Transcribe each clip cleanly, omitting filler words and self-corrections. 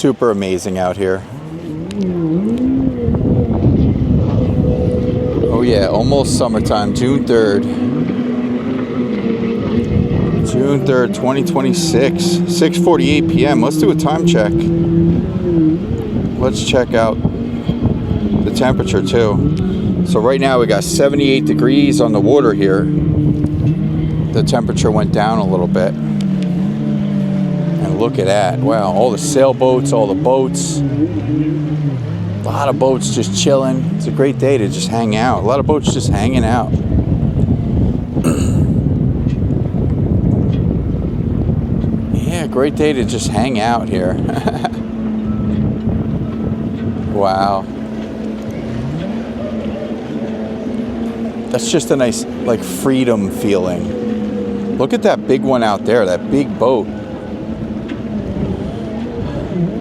Super amazing out here. Oh yeah, almost summertime, June 3rd. June 3rd, 2026, 6:48 p.m. Let's do a time check. Let's check out the temperature too. So right now we got 78 degrees on the water here. The temperature went down a little bit. And look at that. Wow, all the sailboats, all the boats. A lot of boats just chilling. It's a great day to just hang out. A lot of boats just hanging out. Yeah, great day to just hang out here. Wow. That's just a nice, like, freedom feeling. Look at that big one out there, that big boat.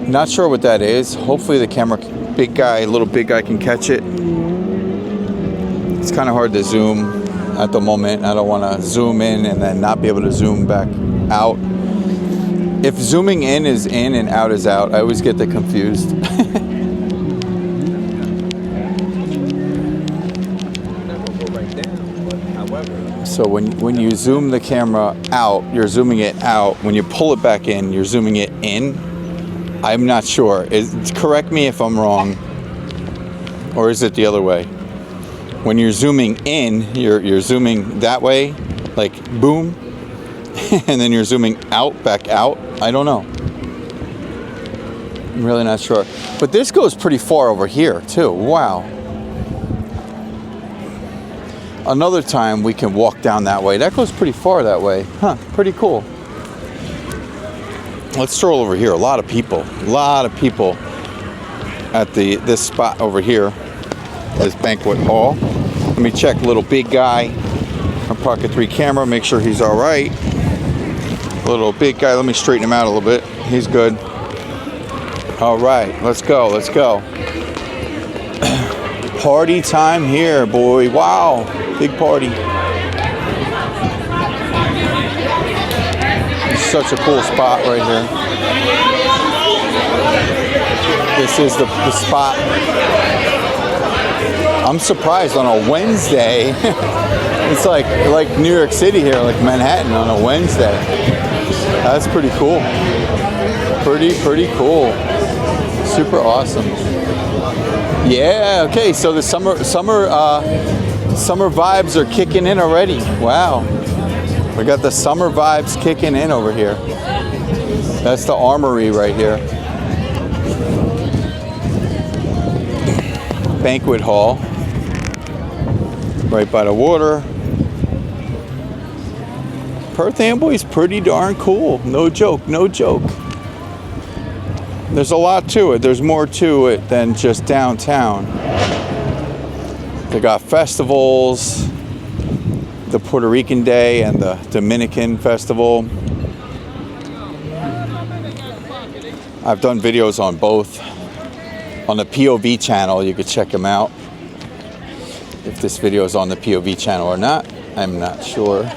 Not sure what that is. Hopefully the camera, little big guy can catch it. It's kind of hard to zoom at the moment. I don't want to zoom in and then not be able to zoom back out. If zooming in is in and out is out, I always get that confused. So when you zoom the camera out, you're zooming it out. When you pull it back in, you're zooming it in. I'm not sure. Correct me if I'm wrong. Or is it the other way? When you're zooming in, you're zooming that way, like boom. And then you're zooming out, back out. I don't know. I'm really not sure. But this goes pretty far over here too. Wow. Another time we can walk down that way. That goes pretty far that way. Huh, pretty cool. Let's stroll over here. A lot of people at this spot over here, this banquet hall. Let me check little big guy on Pocket 3 camera, make sure he's all right. Little big guy, let me straighten him out a little bit. He's good. All right, let's go, let's go. Party time here, boy. Wow, big party. It's such a cool spot right here. This is the spot. I'm surprised on a Wednesday. It's like New York City here, like Manhattan on a Wednesday. That's pretty cool. Pretty cool. Super awesome. Yeah, okay, so the summer vibes are kicking in already. Wow. We got the summer vibes kicking in over here. That's the Armory right here. Banquet hall. Right by the water. Perth Amboy is pretty darn cool. No joke, no joke. There's a lot to it. There's more to it than just downtown. They got festivals, the Puerto Rican Day and the Dominican Festival. I've done videos on both. On the POV channel, you could check them out. If this video is on the POV channel or not, I'm not sure.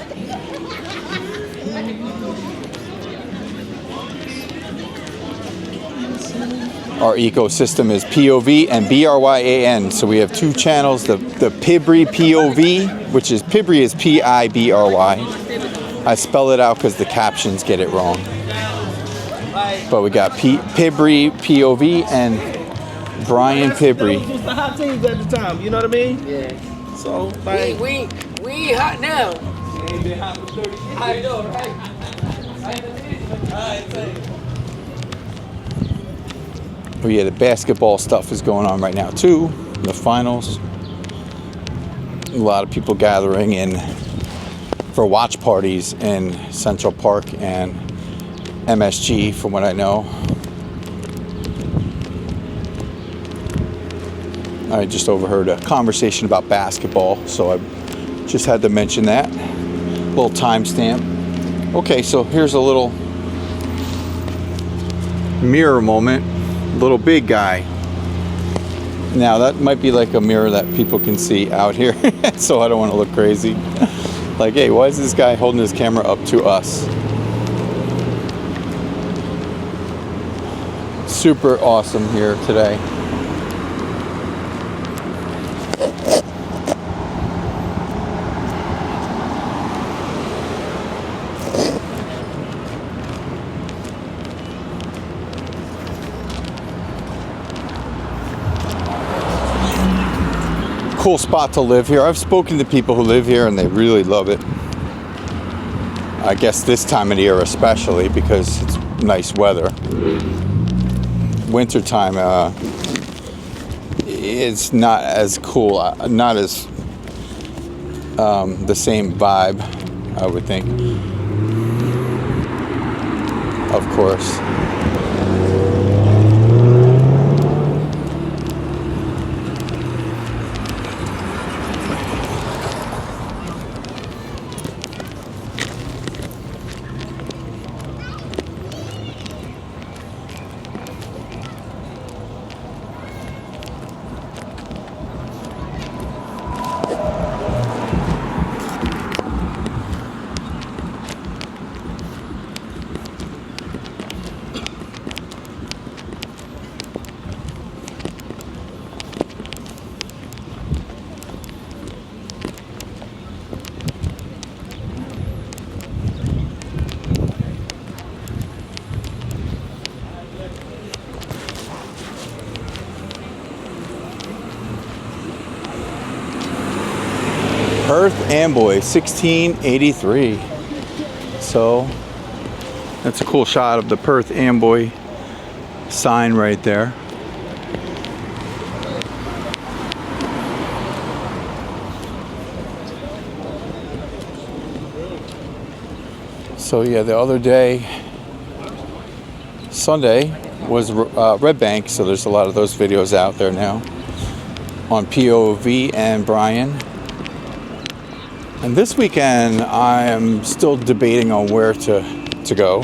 Our ecosystem is POV and BRYAN. So we have two channels, the Pibry POV, which is Pibry is Pibry. I spell it out because the captions get it wrong. But we got Pibry POV and Brian Pibry. Those was the hot teams at the time, you know what I mean? Yeah. So like we ain't hot now. ain't been hot for 30 years. I know, right? Oh yeah, the basketball stuff is going on right now too. The finals. A lot of people gathering in for watch parties in Central Park and MSG, from what I know. I just overheard a conversation about basketball, so I just had to mention that. Little timestamp. Okay, so here's a little mirror moment. Little big guy. Now that might be like a mirror that people can see out here, so I don't want to look crazy. Like, hey, why is this guy holding his camera up to us? super awesome here today. Cool spot to live here. I've spoken to people who live here and they really love it. I guess this time of the year especially because it's nice weather. Wintertime it's not as cool, not as the same vibe, I would think. Of course. Perth Amboy 1683. So that's a cool shot of the Perth Amboy sign right there. So yeah, the other day, Sunday, was Red Bank, so there's a lot of those videos out there now on POV and Brian. And this weekend, I am still debating on where to go.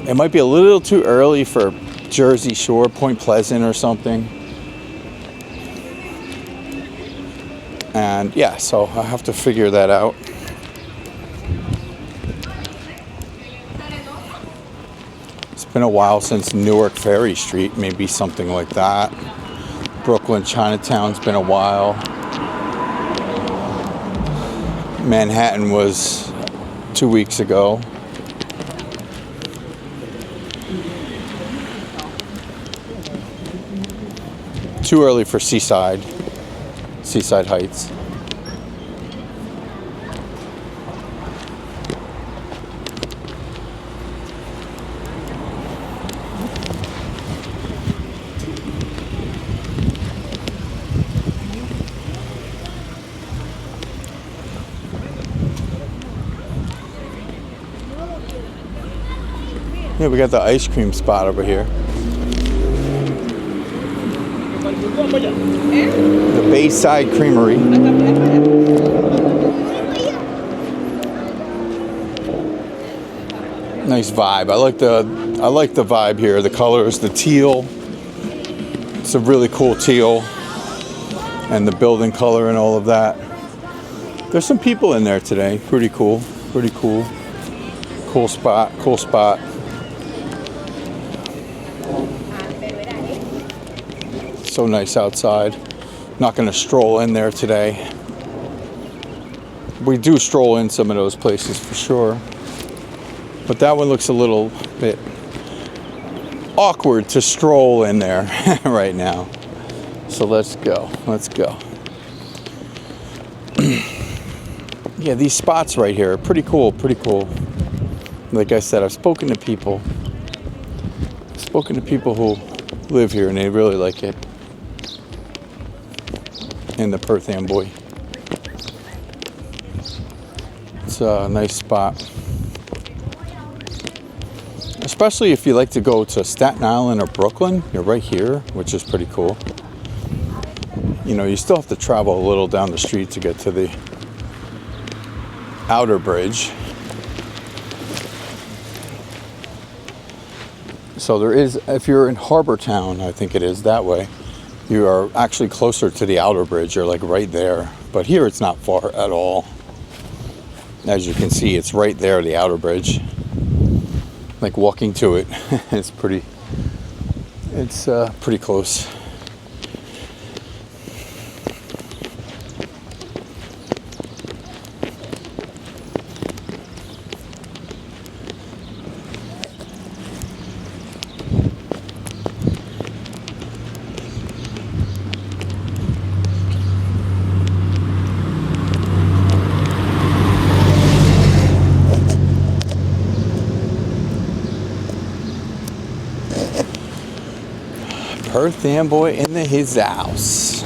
It might be a little too early for Jersey Shore, Point Pleasant or something. And yeah, so I have to figure that out. It's been a while since Newark Ferry Street, maybe something like that. Brooklyn, Chinatown's been a while. Manhattan was 2 weeks ago. Too early for Seaside Heights. Yeah, we got the ice cream spot over here. The Bayside Creamery. Nice vibe. I like the vibe here. The colors, the teal. It's a really cool teal. And the building color and all of that. There's some people in there today. Pretty cool. Pretty cool. Cool spot. Cool spot. So nice outside. Not going to stroll in there today. We do stroll in some of those places for sure. But that one looks a little bit awkward to stroll in there right now. So let's go. Let's go. Yeah, these spots right here are pretty cool. Pretty cool. Like I said, I've spoken to people who live here and they really like it. In the Perth Amboy. It's a nice spot. Especially if you like to go to Staten Island or Brooklyn, you're right here, which is pretty cool. You know, you still have to travel a little down the street to get to the outer bridge. So there is, if you're in Harbor Town, I think it is that way, you are actually closer to the outer bridge. You're like right there. But here it's not far at all. As you can see, it's right there, the outer bridge. Like walking to it, it's pretty It's pretty close. Perth Amboy in his house.